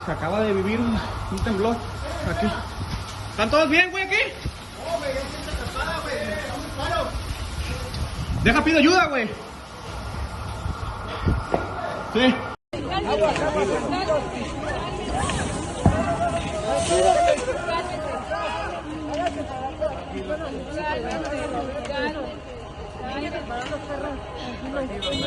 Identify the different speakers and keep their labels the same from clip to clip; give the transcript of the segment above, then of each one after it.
Speaker 1: Se acaba de vivir un temblor aquí. ¿Están todos bien, güey, aquí? No, güey, es gente atrapada, güey. Necesitamos un paro. Deja, pido ayuda, güey. Sí.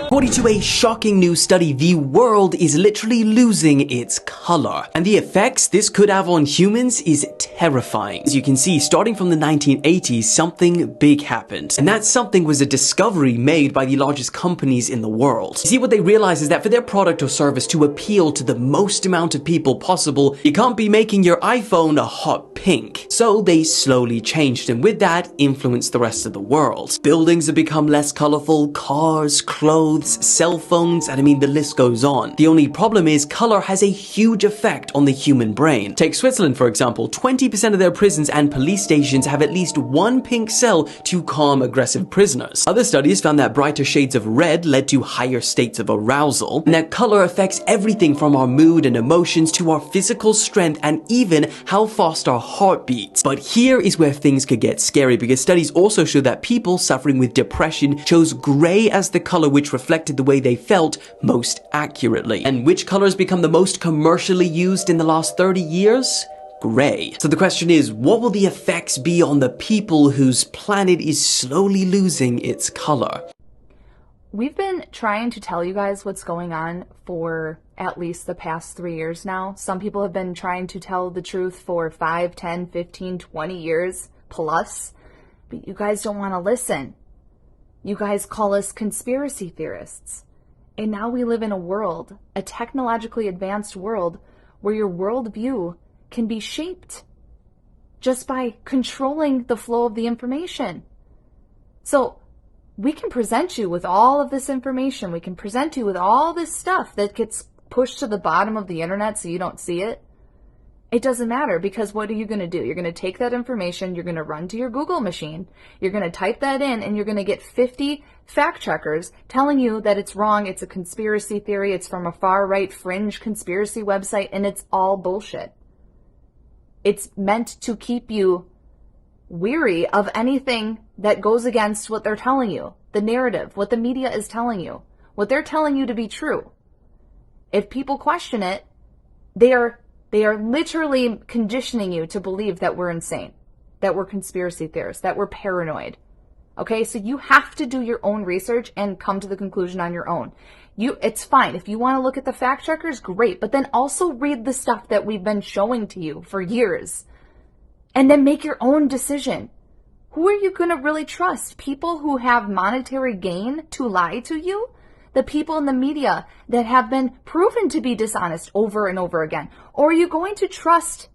Speaker 2: According to a shocking new study, the world is literally losing its color. And the effects this could have on humans is terrifying. As you can see, starting from the 1980s, something big happened. And that something was a discovery made by the largest companies in the world. You see, what they realized is that for their product or service to appeal to the most amount of people possible, you can't be making your iPhone a hot pink. So they slowly changed, and with that, influenced the rest of the world. Buildings have become less colorful, cars, clothes, cell phones, and I mean the list goes on. The only problem is color has a huge effect on the human brain. Take Switzerland for example, 20% of their prisons and police stations have at least one pink cell to calm aggressive prisoners. Other studies found that brighter shades of red led to higher states of arousal, and that color affects everything from our mood and emotions to our physical strength and even how fast our heart beats. But here is where things could get scary, because studies also show that people suffering with depression chose gray as the color which reflected the way they felt most accurately. And which color has become the most commercially used in the last 30 years? Gray. So the question is, what will the effects be on the people whose planet is slowly losing its color?
Speaker 3: We've been trying to tell you guys what's going on for at least the past 3 years now. Some people have been trying to tell the truth for 5, 10, 15, 20 years plus, but you guys don't want to listen. You guys call us conspiracy theorists. And now we live in a world, a technologically advanced world, where your worldview can be shaped just by controlling the flow of the information. So we can present you with all of this information. We can present you with all this stuff that gets pushed to the bottom of the internet so you don't see it. It doesn't matter, because what are you going to do? You're going to take that information, you're going to run to your Google machine, you're going to type that in, and you're going to get 50 fact checkers telling you that it's wrong, it's a conspiracy theory, it's from a far-right fringe conspiracy website, and it's all bullshit. It's meant to keep you weary of anything that goes against what they're telling you, the narrative, what the media is telling you, what they're telling you to be true. If people question it, they are literally conditioning you to believe that we're insane, that we're conspiracy theorists, that we're paranoid. Okay, so you have to do your own research and come to the conclusion on your own. It's fine. If you want to look at the fact checkers, great. But then also read the stuff that we've been showing to you for years. And then make your own decision. Who are you going to really trust? People who have monetary gain to lie to you? The people in the media that have been proven to be dishonest over and over again? Or are you going to trust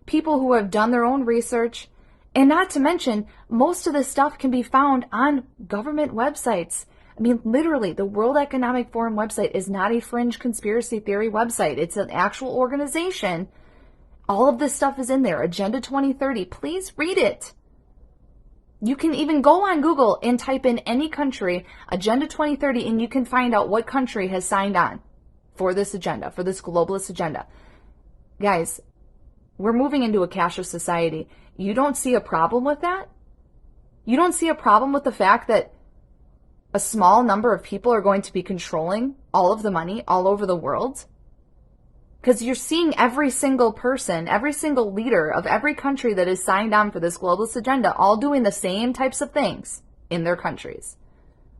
Speaker 3: people who have done their own research? And not to mention, most of this stuff can be found on government websites. I mean, literally, the World Economic Forum website is not a fringe conspiracy theory website. It's an actual organization. All of this stuff is in there. Agenda 2030. Please read it. You can even go on Google and type in any country, Agenda 2030, and you can find out what country has signed on for this agenda, for this globalist agenda. Guys, we're moving into a cashless society. You don't see a problem with that? You don't see a problem with the fact that a small number of people are going to be controlling all of the money all over the world? Because you're seeing every single person, every single leader of every country that is signed on for this globalist agenda, all doing the same types of things in their countries.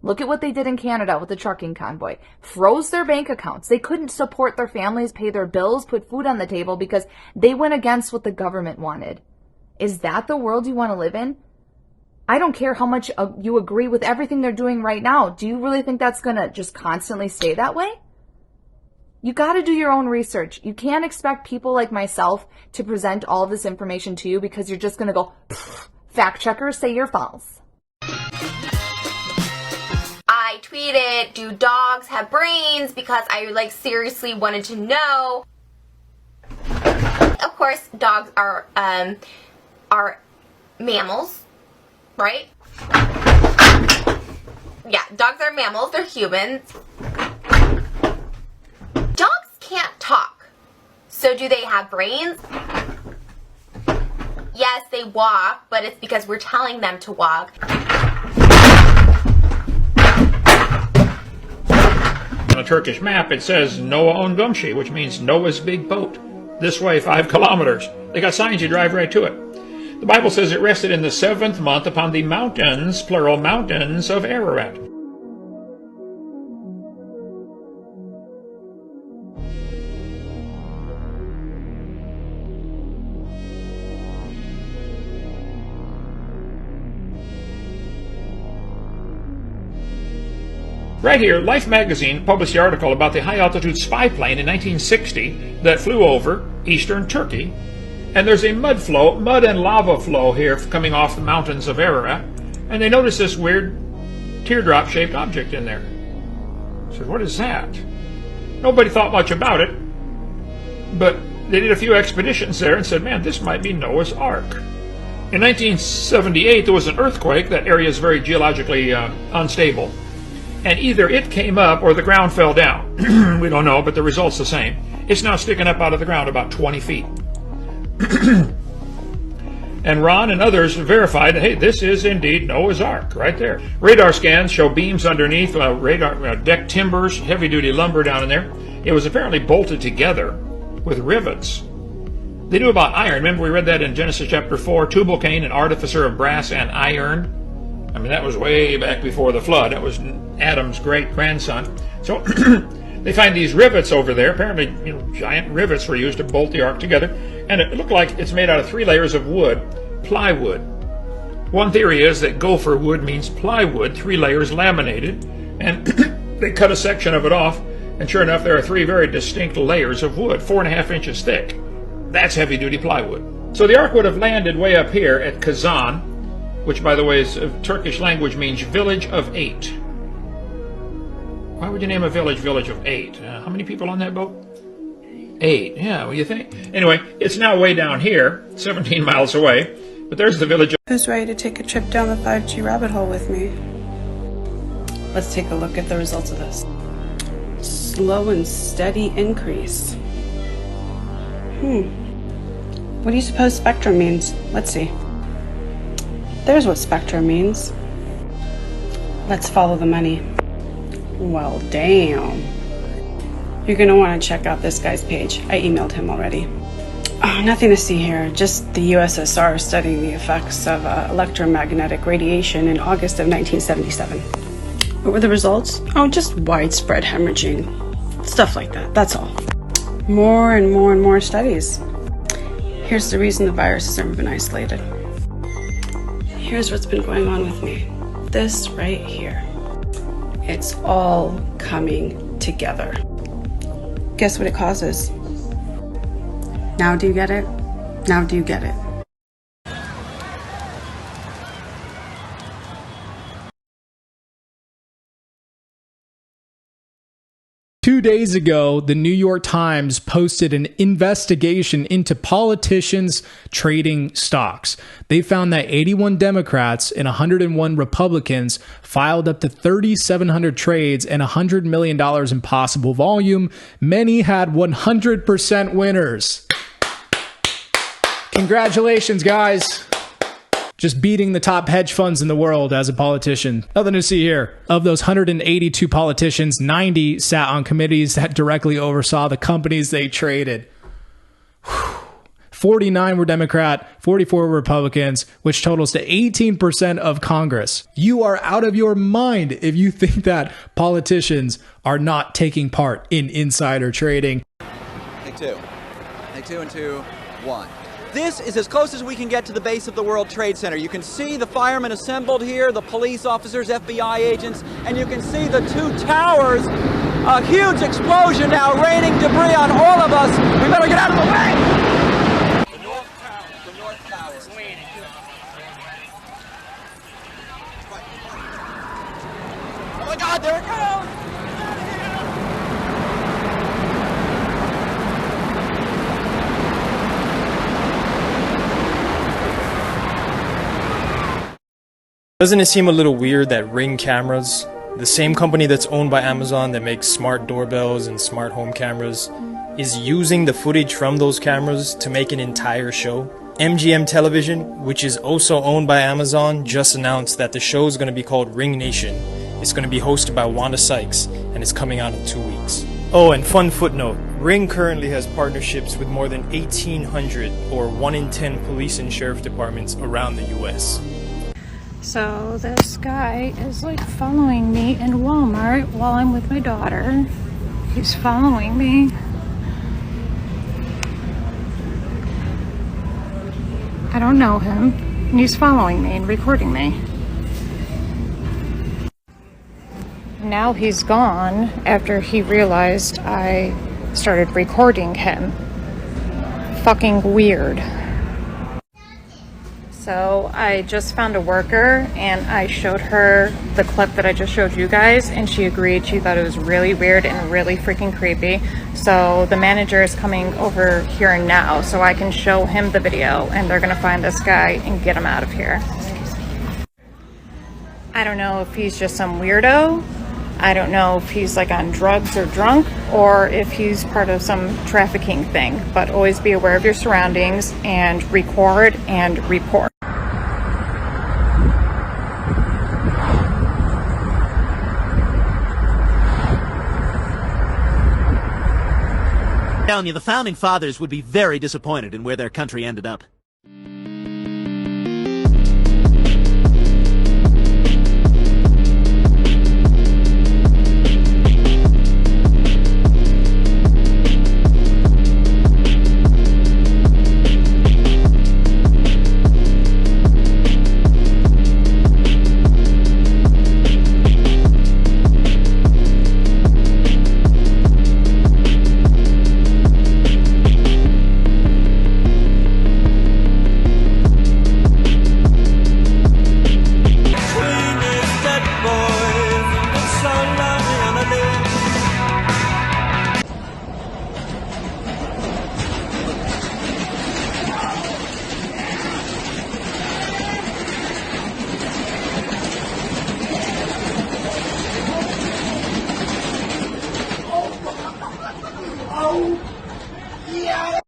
Speaker 3: Look at what they did in Canada with the trucking convoy. Froze their bank accounts. They couldn't support their families, pay their bills, put food on the table because they went against what the government wanted. Is that the world you want to live in? I don't care how much you agree with everything they're doing right now. Do you really think that's going to just constantly stay that way? You got to do your own research. You can't expect people like myself to present all of this information to you because you're just going to go, fact checkers say you're false.
Speaker 4: I tweeted, do dogs have brains? Because I seriously wanted to know. Of course, dogs are mammals, right? Yeah, dogs are mammals. They're humans. Dogs can't talk. So do they have brains? Yes, they walk, but it's because we're telling them to walk.
Speaker 5: On a Turkish map, it says Noah on Gumshi, which means Noah's big boat. This way, 5 kilometers. They got signs, you drive right to it. The Bible says it rested in the 7th month upon the mountains, plural mountains, of Ararat. Right here, Life magazine published the article about the high-altitude spy plane in 1960 that flew over eastern Turkey. And there's a mud and lava flow here coming off the mountains of Ararat. And they noticed this weird teardrop-shaped object in there. I said, what is that? Nobody thought much about it, but they did a few expeditions there and said, man, this might be Noah's Ark. In 1978, there was an earthquake. That area is very geologically unstable. And either it came up or the ground fell down. We don't know, but the result's the same. It's now sticking up out of the ground about 20 feet. And Ron and others verified that, hey, this is indeed Noah's Ark right there. Radar scans show beams underneath, deck timbers, heavy-duty lumber down in there. It was apparently bolted together with rivets. They knew about iron. Remember we read that in Genesis chapter 4, Tubal Cain, an artificer of brass and iron. I mean, that was way back before the flood. That was Adam's great-grandson. So they find these rivets over there. Apparently, giant rivets were used to bolt the ark together. And it looked like it's made out of 3 layers of wood, plywood. One theory is that gopher wood means plywood, 3 layers laminated. And they cut a section of it off. And sure enough, there are 3 very distinct layers of wood, 4.5 inches thick. That's heavy-duty plywood. So the ark would have landed way up here at Kazan, which, by the way, is Turkish language means village of 8. Why would you name a village of 8? How many people on that boat? 8. Yeah, what do you think? Anyway, it's now way down here, 17 miles away, but there's the village of...
Speaker 6: Who's ready to take a trip down the 5G rabbit hole with me? Let's take a look at the results of this. Slow and steady increase. What do you suppose spectrum means? Let's see. There's what spectrum means. Let's follow the money. Well, damn. You're gonna want to check out this guy's page. I emailed him already. Oh, nothing to see here. Just the USSR studying the effects of electromagnetic radiation in August of 1977. What were the results? Oh, just widespread hemorrhaging. Stuff like that. That's all. More and more and more studies. Here's the reason the virus has never been isolated. Here's what's been going on with me. This right here. It's all coming together. Guess what it causes? Now do you get it? Now do you get it?
Speaker 7: 2 days ago, the New York Times posted an investigation into politicians trading stocks. They found that 81 Democrats and 101 Republicans filed up to 3,700 trades and $100 million in possible volume. Many had 100% winners. Congratulations, guys. Just beating the top hedge funds in the world as a politician. Nothing to see here. Of those 182 politicians, 90 sat on committees that directly oversaw the companies they traded. 49 were Democrat, 44 were Republicans, which totals to 18% of Congress. You are out of your mind if you think that politicians are not taking part in insider trading.
Speaker 8: Take two. Take 2 and 2, 1. This is as close as we can get to the base of the World Trade Center. You can see the firemen assembled here, the police officers, FBI agents, and you can see the 2 towers. A huge explosion now raining debris on all of us. We better get out of the way! The North Tower. Oh my God, there it goes!
Speaker 9: Doesn't it seem a little weird that Ring Cameras, the same company that's owned by Amazon that makes smart doorbells and smart home cameras, is using the footage from those cameras to make an entire show. MGM Television, which is also owned by Amazon, just announced that the show is going to be called Ring Nation. It's going to be hosted by Wanda Sykes, and it's coming out in 2 weeks. Oh, and fun footnote, Ring currently has partnerships with more than 1,800 or 1 in 10 police and sheriff departments around the US.
Speaker 6: So this guy is like following me in Walmart while I'm with my daughter. He's following me. I don't know him, and he's following me and recording me. Now he's gone after he realized I started recording him. Fucking weird. So I just found a worker and I showed her the clip that I just showed you guys, and she agreed. She thought it was really weird and really freaking creepy. So the manager is coming over here now so I can show him the video, and they're gonna find this guy and get him out of here. I don't know if he's just some weirdo. I don't know if he's like on drugs or drunk, or if he's part of some trafficking thing, but always be aware of your surroundings and record and report.
Speaker 10: Telling you, the founding fathers would be very disappointed in where their country ended up.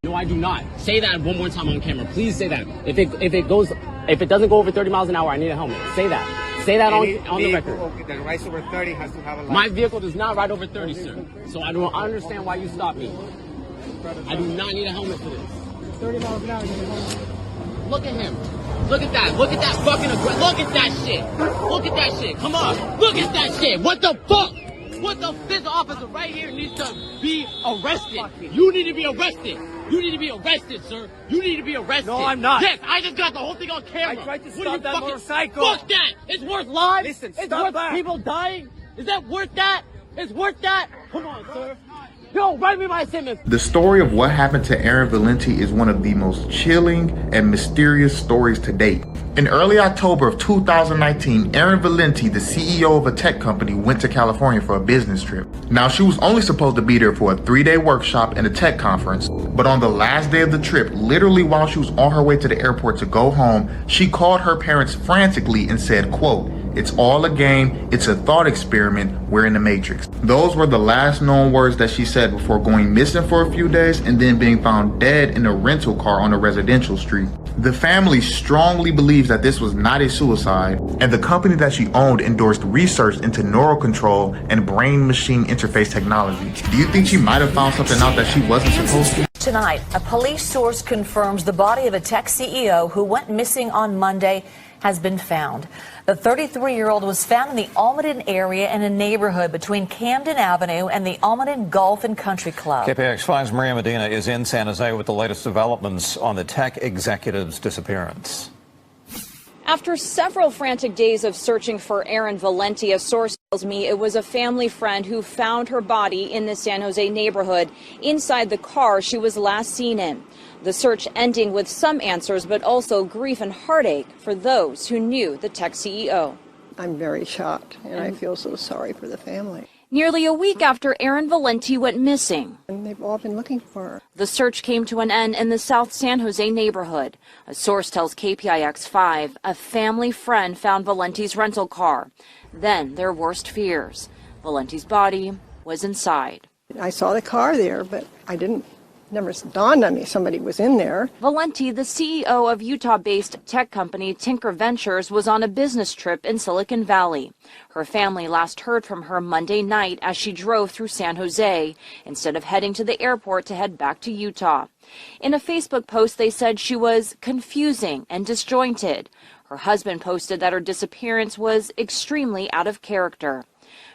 Speaker 11: No, I do not. Say that one more time on camera. Please say that. If it doesn't go over 30 miles an hour, I need a helmet. Say that. Say that on the record.
Speaker 12: That rides over 30 has to have a license.
Speaker 11: My vehicle does not ride over 30, sir. So I don't understand why you stopped me. I do not need a helmet for this.
Speaker 12: 30 miles an hour.
Speaker 11: Look at him. Look at that. Look at that fucking look at that shit. Look at that shit. Come on. Look at that shit. What the fuck? What the? This officer right here needs to be arrested. You need to be arrested. You need to be arrested, sir. You need to be arrested.
Speaker 12: No, I'm not.
Speaker 11: Yes, I just got the whole thing on camera.
Speaker 12: I tried to stop that motorcycle.
Speaker 11: Fuck that. It's worth lives.
Speaker 12: Listen,
Speaker 11: it's
Speaker 12: stop
Speaker 11: worth
Speaker 12: that.
Speaker 11: people dying. Is that worth that? It's worth that. Come on, sir. Yo, write me my sentence.
Speaker 13: The story of what happened to Aaron Valenti is one of the most chilling and mysterious stories to date. In early October of 2019, Aaron Valenti, the CEO of a tech company, went to California for a business trip. Now, she was only supposed to be there for a 3-day workshop and a tech conference, but on the last day of the trip, literally while she was on her way to the airport to go home, she called her parents frantically and said, quote, "It's all a game, it's a thought experiment, we're in the Matrix." Those were the last known words that she said before going missing for a few days and then being found dead in a rental car on a residential street. The family strongly believes that this was not a suicide, and the company that she owned endorsed research into neural control and brain-machine interface technology. Do you think she might have found something out that she wasn't supposed to?
Speaker 14: Tonight, a police source confirms the body of a tech CEO who went missing on Monday has been found. The 33-year-old was found in the Almaden area in a neighborhood between Camden Avenue and the Almaden Golf and Country Club.
Speaker 15: KPIX 5's Maria Medina is in San Jose with the latest developments on the tech executive's disappearance.
Speaker 16: After several frantic days of searching for Aaron Valenti, a source tells me it was a family friend who found her body in the San Jose neighborhood inside the car she was last seen in. The search ending with some answers, but also grief and heartache for those who knew the tech CEO.
Speaker 17: I'm very shocked, and I feel so sorry for the family.
Speaker 16: Nearly a week after Aaron Valenti went missing,
Speaker 17: And they've all been looking for her.
Speaker 16: the search came to an end in the South San Jose neighborhood. A source tells KPIX 5 a family friend found Valenti's rental car. Then their worst fears. Valenti's body was inside.
Speaker 17: I saw the car there, but never dawned on me somebody was in there.
Speaker 16: Valenti, the CEO of Utah-based tech company Tinker Ventures, was on a business trip in Silicon Valley. Her family last heard from her Monday night as she drove through San Jose, instead of heading to the airport to head back to Utah. In a Facebook post, they said she was confusing and disjointed. Her husband posted that her disappearance was extremely out of character.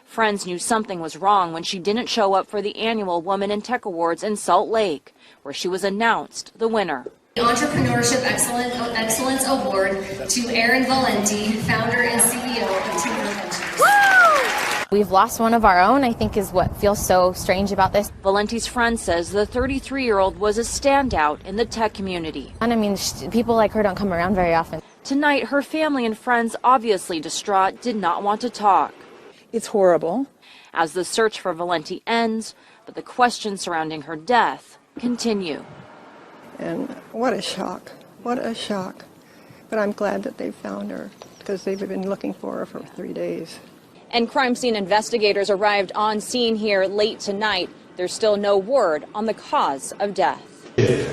Speaker 16: Friends knew something was wrong when she didn't show up for the annual Woman in Tech Awards in Salt Lake, where she was announced the winner.
Speaker 18: The Entrepreneurship Excellence Award to Erin Valenti, founder and CEO of Tinker Ventures.
Speaker 19: We've lost one of our own, I think, is what feels so strange about this.
Speaker 16: Valenti's friend says the 33-year-old was a standout in the tech community.
Speaker 19: And I mean, people like her don't come around very often.
Speaker 16: Tonight, her family and friends, obviously distraught, did not want to talk.
Speaker 20: It's horrible.
Speaker 16: As the search for Valenti ends, but the questions surrounding her death continue.
Speaker 17: And what a shock. What a shock. But I'm glad that they found her, because they've been looking for her for 3 days.
Speaker 16: And crime scene investigators arrived on scene here late tonight. There's still no word on the cause of death.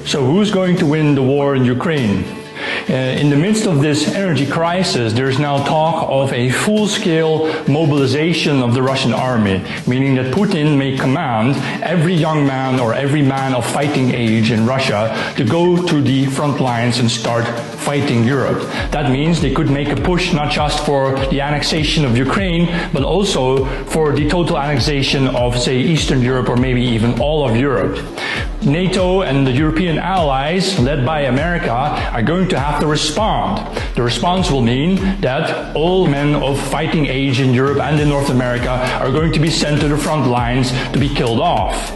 Speaker 21: So who's going to win the war in Ukraine? In the midst of this energy crisis, there's now talk of a full-scale mobilization of the Russian army, meaning that Putin may command every young man or every man of fighting age in Russia to go to the front lines and start fighting Europe. That means they could make a push not just for the annexation of Ukraine, but also for the total annexation of, say, Eastern Europe or maybe even all of Europe. NATO and the European allies, led by America, are going to have to respond. The response will mean that all men of fighting age in Europe and in North America are going to be sent to the front lines to be killed off.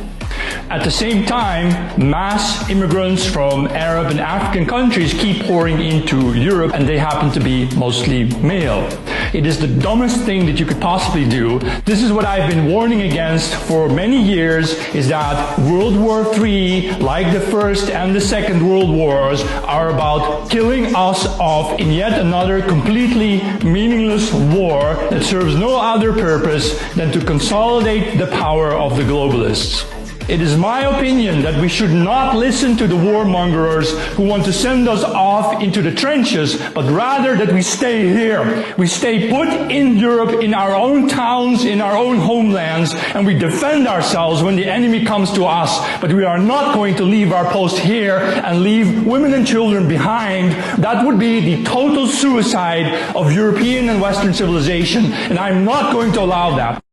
Speaker 21: At the same time, mass immigrants from Arab and African countries keep pouring into Europe, and they happen to be mostly male. It is the dumbest thing that you could possibly do. This is what I've been warning against for many years, is that World War III, like the First and the Second World Wars, are about killing us off in yet another completely meaningless war that serves no other purpose than to consolidate the power of the globalists. It is my opinion that we should not listen to the warmongers who want to send us off into the trenches, but rather that we stay here. We stay put in Europe, in our own towns, in our own homelands, and we defend ourselves when the enemy comes to us. But we are not going to leave our post here and leave women and children behind. That would be the total suicide of European and Western civilization, and I'm not going to allow that.